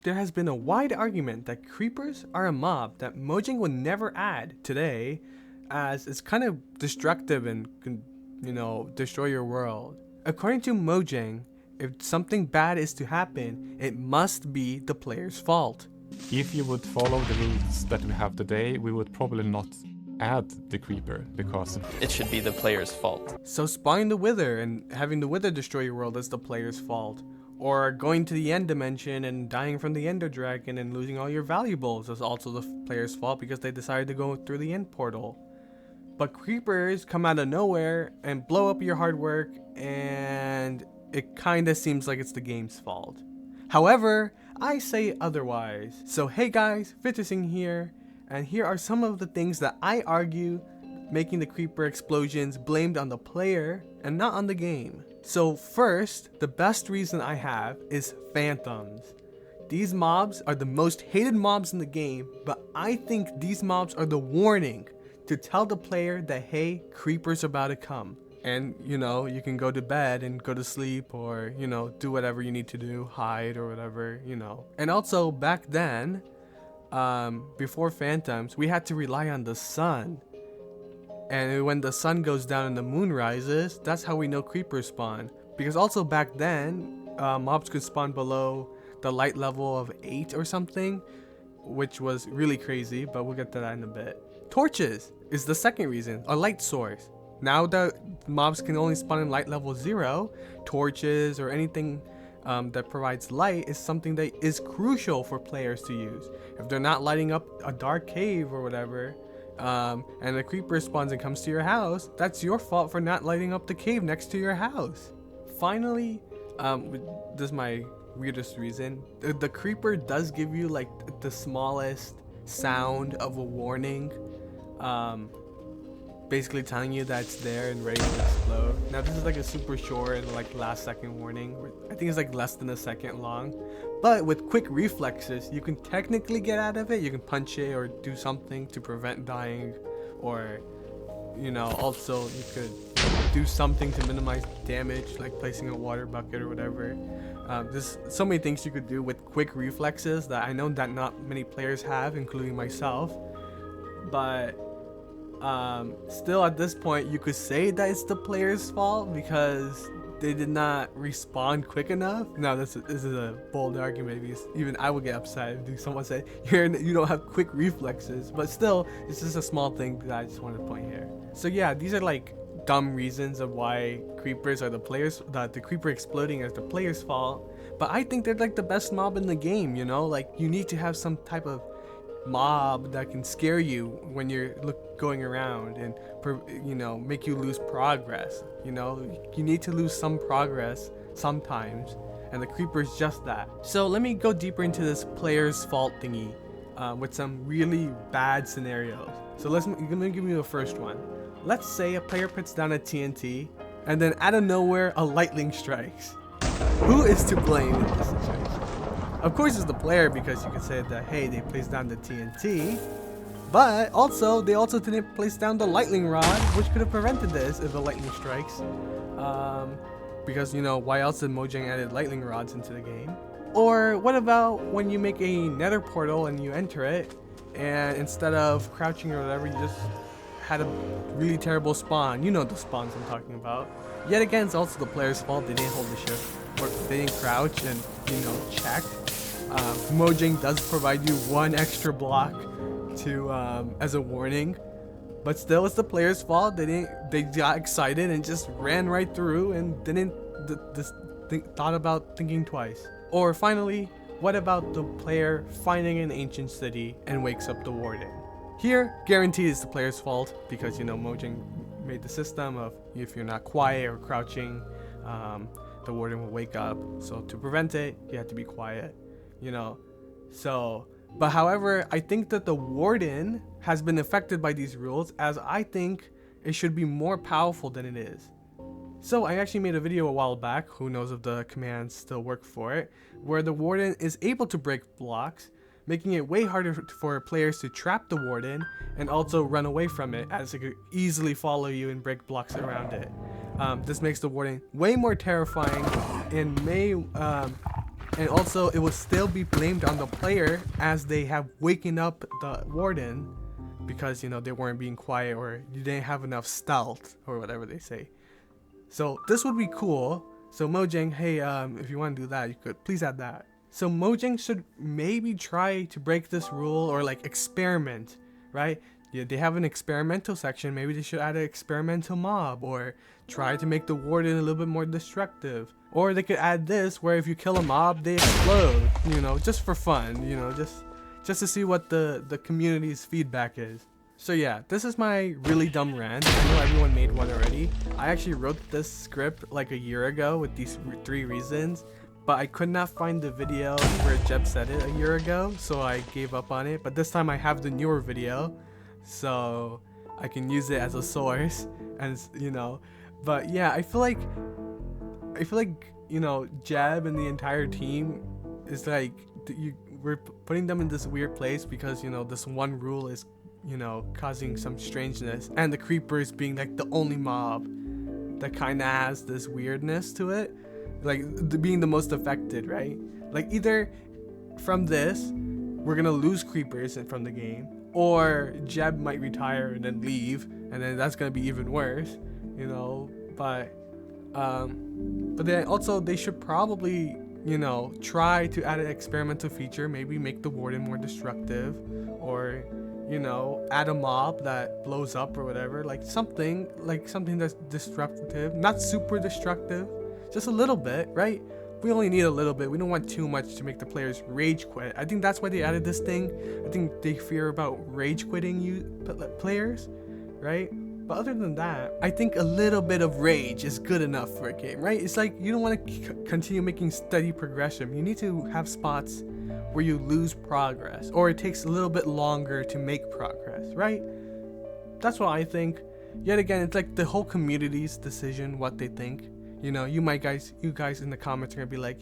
There has been a wide argument that creepers are a mob that Mojang would never add today, as it's kind of destructive and can, destroy your world. According to Mojang, if something bad is to happen, it must be the player's fault. If you would follow the rules that we have today, we would probably not add the creeper, because it should be the player's fault. So spawning the wither and having the wither destroy your world is the player's fault. Or going to the end dimension and dying from the ender dragon and losing all your valuables is also the player's fault because they decided to go through the end portal. But creepers come out of nowhere and blow up your hard work, and it kinda seems like it's the game's fault. However, I say otherwise. So hey guys, Vivtorsing here, and here are some of the things that I argue making the creeper explosions blamed on the player and not on the game. So first, the best reason I have is phantoms. These mobs are the most hated mobs in the game, but I think these mobs are the warning to tell the player that hey, creeper's about to come. And you can go to bed and go to sleep, or do whatever you need to do, hide or whatever, And also back then, before phantoms, we had to rely on the sun. And when the sun goes down and the moon rises, that's how we know creepers spawn. Because also back then, mobs could spawn below the light level of 8 or something, which was really crazy, but we'll get to that in a bit. Torches is the second reason, a light source. Now that mobs can only spawn in light level 0, torches or anything that provides light is something that is crucial for players to use. If they're not lighting up a dark cave or whatever, and a creeper spawns and comes to your house, that's your fault for not lighting up the cave next to your house. Finally, this is my weirdest reason, the creeper does give you like the smallest sound of a warning, basically telling you that it's there and ready to explode. Now this is like a super short and like last second warning. I think it's like less than a second long, but with quick reflexes you can technically get out of it. You can punch it or do something to prevent dying, or also you could do something to minimize damage, like placing a water bucket or whatever. There's so many things you could do with quick reflexes that I know that not many players have, including myself. But still at this point you could say that it's the player's fault because they did not respond quick enough. Now this is a bold argument because even I would get upset if someone said you don't have quick reflexes, but still it's just a small thing that I just wanted to point here. So yeah, these are like dumb reasons of why creepers are the creeper exploding is the player's fault, but I think they're like the best mob in the game. Like you need to have some type of mob that can scare you when you're going around and make you lose progress. You need to lose some progress sometimes, and the creeper is just that. So let me go deeper into this player's fault thingy with some really bad scenarios. So let me give you the first one. Let's say a player puts down a TNT and then out of nowhere a lightning strikes. Who is to blame in this situation? Of course it's the player, because you could say that hey, they placed down the TNT, but also they didn't place down the lightning rod, which could have prevented this if the lightning strikes. Because why else did Mojang added lightning rods into the game? Or what about when you make a nether portal and you enter it, and instead of crouching or whatever, you just had a really terrible spawn. The spawns I'm talking about. Yet again, it's also the player's fault. They didn't hold the shift, or they didn't crouch and check. Mojang does provide you one extra block to as a warning, but still it's the player's fault. They got excited and just ran right through and didn't thought about thinking twice. Or finally, what about the player finding an ancient city and wakes up the Warden? Here, guaranteed it's the player's fault, because Mojang made the system of if you're not quiet or crouching, the Warden will wake up. So to prevent it, you have to be quiet. But however, I think that the Warden has been affected by these rules, as I think it should be more powerful than it is. So I actually made a video a while back, who knows if the commands still work for it, where the Warden is able to break blocks, making it way harder for players to trap the Warden and also run away from it, as it could easily follow you and break blocks around it. This makes the Warden way more terrifying and may And also, it will still be blamed on the player as they have waken up the Warden because, you know, they weren't being quiet or you didn't have enough stealth or whatever they say. So this would be cool. So Mojang, hey, if you want to do that, you could please add that. So Mojang should maybe try to break this rule or like experiment, right? Yeah, they have an experimental section. Maybe they should add an experimental mob or try to make the Warden a little bit more destructive. Or they could add this where if you kill a mob, they explode, you know, just for fun, you know, just to see what the community's feedback is. So yeah, this is my really dumb rant. I know everyone made one already. I actually wrote this script like a year ago with these 3 reasons, but I could not find the video where Jeb said it a year ago, so I gave up on it. But this time I have the newer video, so I can use it as a source, and you know. But yeah, I feel like you know, Jeb and the entire team is like we're putting them in this weird place because, you know, this one rule is, you know, causing some strangeness, and the creepers being like the only mob that kind of has this weirdness to it, like being the most affected, right? Like either from this we're gonna lose creepers from the game, or Jeb might retire and then leave, and then that's gonna be even worse, you know. But then also they should probably, you know, try to add an experimental feature, maybe make the Warden more destructive, or, you know, add a mob that blows up or whatever, like something that's disruptive, not super destructive, just a little bit, right? We only need a little bit. We don't want too much to make the players rage quit. I think that's why they added this thing. I think they fear about rage quitting players, right? But other than that, I think a little bit of rage is good enough for a game, right? It's like you don't want to continue making steady progression. You need to have spots where you lose progress, or it takes a little bit longer to make progress, right? That's what I think. Yet again, it's like the whole community's decision what they think. You know, you guys in the comments are gonna be like,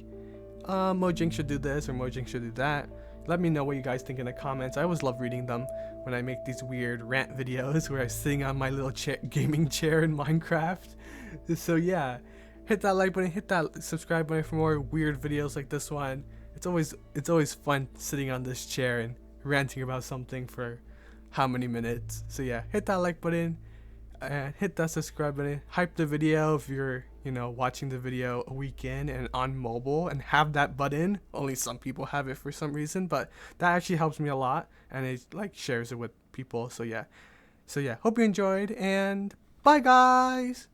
Mojang should do this or Mojang should do that. Let me know what you guys think in the comments. I always love reading them when I make these weird rant videos where I'm sitting on my little gaming chair in Minecraft. So yeah, hit that like button, hit that subscribe button for more weird videos like this one. It's always fun sitting on this chair and ranting about something for how many minutes. So yeah, hit that like button and hit that subscribe button. Hype the video if you're, you know, watching the video a weekend and on mobile and have that button. Only some people have it for some reason, but that actually helps me a lot, and it like shares it with people. So yeah, hope you enjoyed, and bye guys.